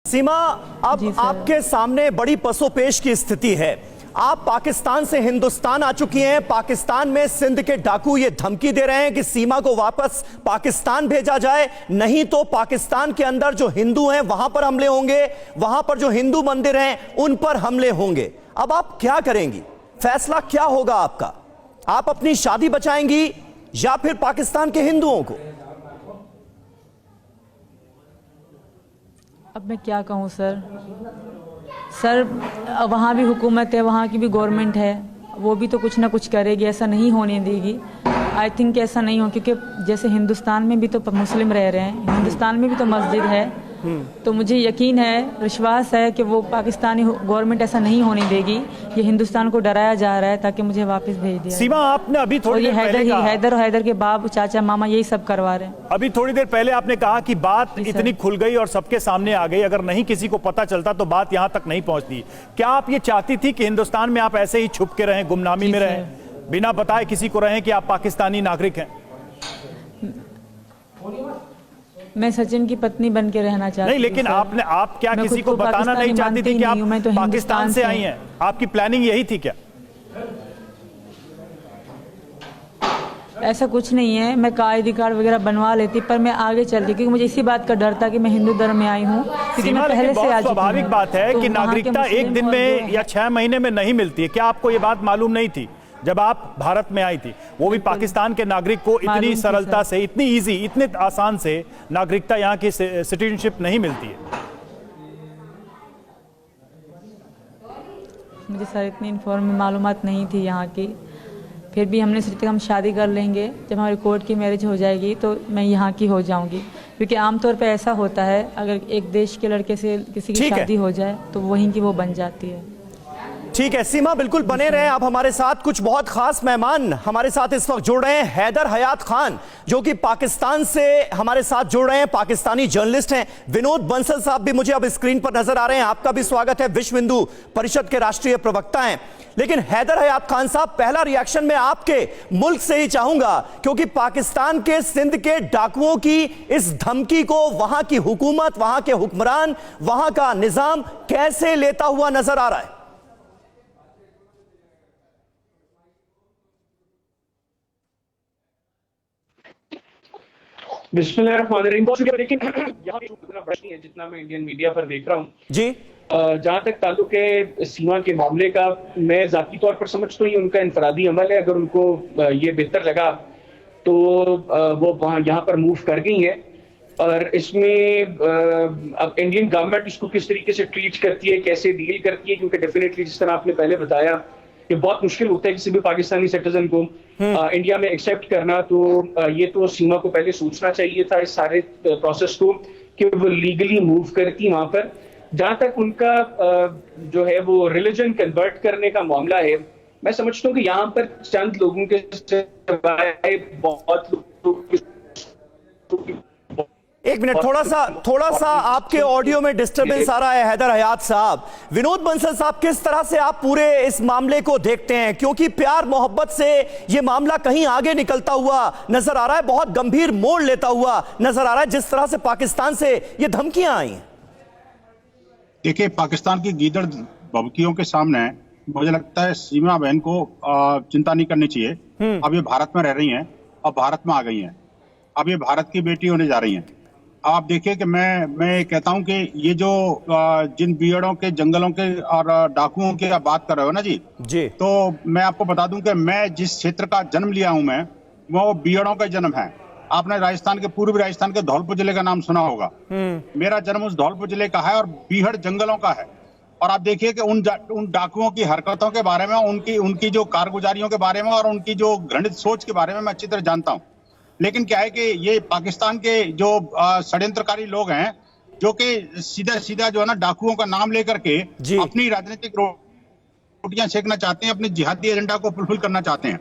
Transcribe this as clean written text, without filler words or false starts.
सीमा, अब आपके सामने बड़ी पसोपेश की स्थिति है। आप पाकिस्तान से हिंदुस्तान आ चुकी हैं। पाकिस्तान में सिंध के डाकू ये धमकी दे रहे हैं कि सीमा को वापस पाकिस्तान भेजा जाए, नहीं तो पाकिस्तान के अंदर जो हिंदू हैं वहां पर हमले होंगे, वहां पर जो हिंदू मंदिर हैं उन पर हमले होंगे। अब आप क्या करेंगी? फैसला क्या होगा आपका? आप अपनी शादी बचाएंगी या फिर पाकिस्तान के हिंदुओं को? अब मैं क्या कहूँ सर, वहाँ भी हुकूमत है, वहाँ की भी गवर्नमेंट है, वो भी तो कुछ ना कुछ करेगी, ऐसा नहीं होने देगी। आई थिंक ऐसा नहीं हो, क्योंकि जैसे हिंदुस्तान में भी तो मुस्लिम रह रहे हैं, हिंदुस्तान में भी तो मस्जिद है, तो मुझे यकीन है, विश्वास है कि वो पाकिस्तानी गवर्नमेंट ऐसा नहीं होने देगी। ये हिंदुस्तान को डराया जा रहा है ताकि मुझे वापस भेज दिया। सीमा, आपने अभी थोड़ी देर पहले कहा, हैदर के बाप, चाचा, मामा यही सब करवा रहे हैं। अभी थोड़ी देर पहले आपने कहा कि बात इतनी खुल गई और सबके सामने आ गई, अगर नहीं किसी को पता चलता तो बात यहां तक नहीं पहुंचती। क्या आप ये चाहती थी कि हिंदुस्तान में आप ऐसे ही छुप के रहें, गुमनामी में रहें, बिना बताए किसी को रहें कि आप पाकिस्तानी नागरिक हैं? मैं सचिन की पत्नी बन के रहना चाहती नहीं, लेकिन आप क्या किसी को बताना नहीं चाहती थी कि आप पाकिस्तान से आई हैं? आपकी प्लानिंग यही थी क्या? ऐसा कुछ नहीं है, मैं आईडी कार्ड वगैरह बनवा लेती, पर मैं आगे चल रही, क्योंकि मुझे इसी बात का डर था कि मैं हिंदू धर्म में आई हूँ, क्योंकि मैं पहले से आ चुकी हूँ। स्वाभाविक बात है कि नागरिकता एक दिन में या 6 महीने में नहीं मिलती है। क्या आपको ये बात मालूम नहीं थी जब आप भारत में आई थी? वो भी पाकिस्तान के नागरिक को इतनी सरलता से, इतनी इजी, इतने आसान से नागरिकता, यहाँ की सिटीजनशिप नहीं मिलती है। मुझे सर इतनी मालूमात नहीं थी यहाँ की, फिर भी हमने सोचा हम शादी कर लेंगे, जब हमारी कोर्ट की मैरिज हो जाएगी तो मैं यहाँ की हो जाऊँगी, क्योंकि आमतौर पे ऐसा होता है, अगर एक देश के लड़के से किसी की शादी हो जाए तो वहीं की वो बन जाती है। ठीक है सीमा, बिल्कुल बने रहें आप हमारे साथ। कुछ बहुत खास मेहमान हमारे साथ इस वक्त जुड़ रहे हैं। हैदर हयात खान, जो कि पाकिस्तान से हमारे साथ जुड़ रहे हैं, पाकिस्तानी जर्नलिस्ट हैं। विनोद बंसल साहब भी मुझे अब स्क्रीन पर नजर आ रहे हैं, आपका भी स्वागत है, विश्व हिंदू परिषद के राष्ट्रीय प्रवक्ता हैं। लेकिन हैदर हयात खान साहब, पहला रिएक्शन मैं आपके मुल्क से ही चाहूंगा, क्योंकि पाकिस्तान के सिंध के डाकुओं की इस धमकी को वहां की हुकूमत, वहां के हुक्मरान, वहां का निजाम कैसे लेता हुआ नजर आ रहा है? लेकिन यहाँ भी उतना बड़ा नहीं है जितना मैं इंडियन मीडिया पर देख रहा हूँ जी। जहां तक ताल्लुक है सीमा के मामले का, मैं जाती तौर पर समझता हूँ ये उनका इनफरादी अमल है। अगर उनको ये बेहतर लगा तो वो वहां यहाँ पर मूव कर गई है, और इसमें अब इंडियन गवर्नमेंट इसको किस तरीके से ट्रीट करती है, कैसे डील करती है, क्योंकि डेफिनेटली जिस तरह आपने पहले बताया कि बहुत मुश्किल होता है किसी भी पाकिस्तानी सिटीजन को इंडिया में एक्सेप्ट करना। तो ये तो सीमा को पहले सोचना चाहिए था इस सारे प्रोसेस को, कि वो लीगली मूव करती वहां पर। जहां तक उनका जो है वो रिलीजन कन्वर्ट करने का मामला है, मैं समझता हूँ कि यहाँ पर चंद लोगों के सिवाय बहुत लोग। एक मिनट, थोड़ा सा आपके ऑडियो में डिस्टरबेंस आ रहा है हैदर हयात साहब। विनोद बंसल साहब, किस तरह से आप पूरे इस मामले को देखते हैं? क्योंकि प्यार मोहब्बत से ये मामला कहीं आगे निकलता हुआ नजर आ रहा है, बहुत गंभीर मोड़ लेता हुआ नजर आ रहा है, जिस तरह से पाकिस्तान से ये धमकियां आई हैं। देखिए, पाकिस्तान की गीदड़ भभकियों के सामने मुझे लगता है सीमा बहन को चिंता नहीं करनी चाहिए। अब ये भारत में रह रही हैं और भारत में आ गई हैं, अब ये भारत की बेटी होने जा रही हैं। आप देखिए कि मैं कहता हूं कि ये जो जिन बीड़ों के, जंगलों के और डाकुओं की आप बात कर रहे हो ना जी, तो मैं आपको बता दूं कि मैं जिस क्षेत्र का जन्म लिया हूं, मैं वो बीड़ों का जन्म है। आपने राजस्थान के, पूर्वी राजस्थान के धौलपुर जिले का नाम सुना होगा। मेरा जन्म उस धौलपुर जिले का है और बीहड़ जंगलों का है। और आप देखिए कि उन डाकुओं की हरकतों के बारे में, उनकी जो कारगुजारियों के बारे में और उनकी जो घृणित सोच के बारे में मैं अच्छी तरह जानता हूँ। लेकिन क्या है कि ये पाकिस्तान के जो षड्यंत्रकारी लोग हैं, जो कि सीधा जो है ना डाकुओं का नाम लेकर के अपनी राजनीतिक रोटियां सेकना चाहते हैं, अपनी जिहादी एजेंडा को फुलफिल करना चाहते हैं।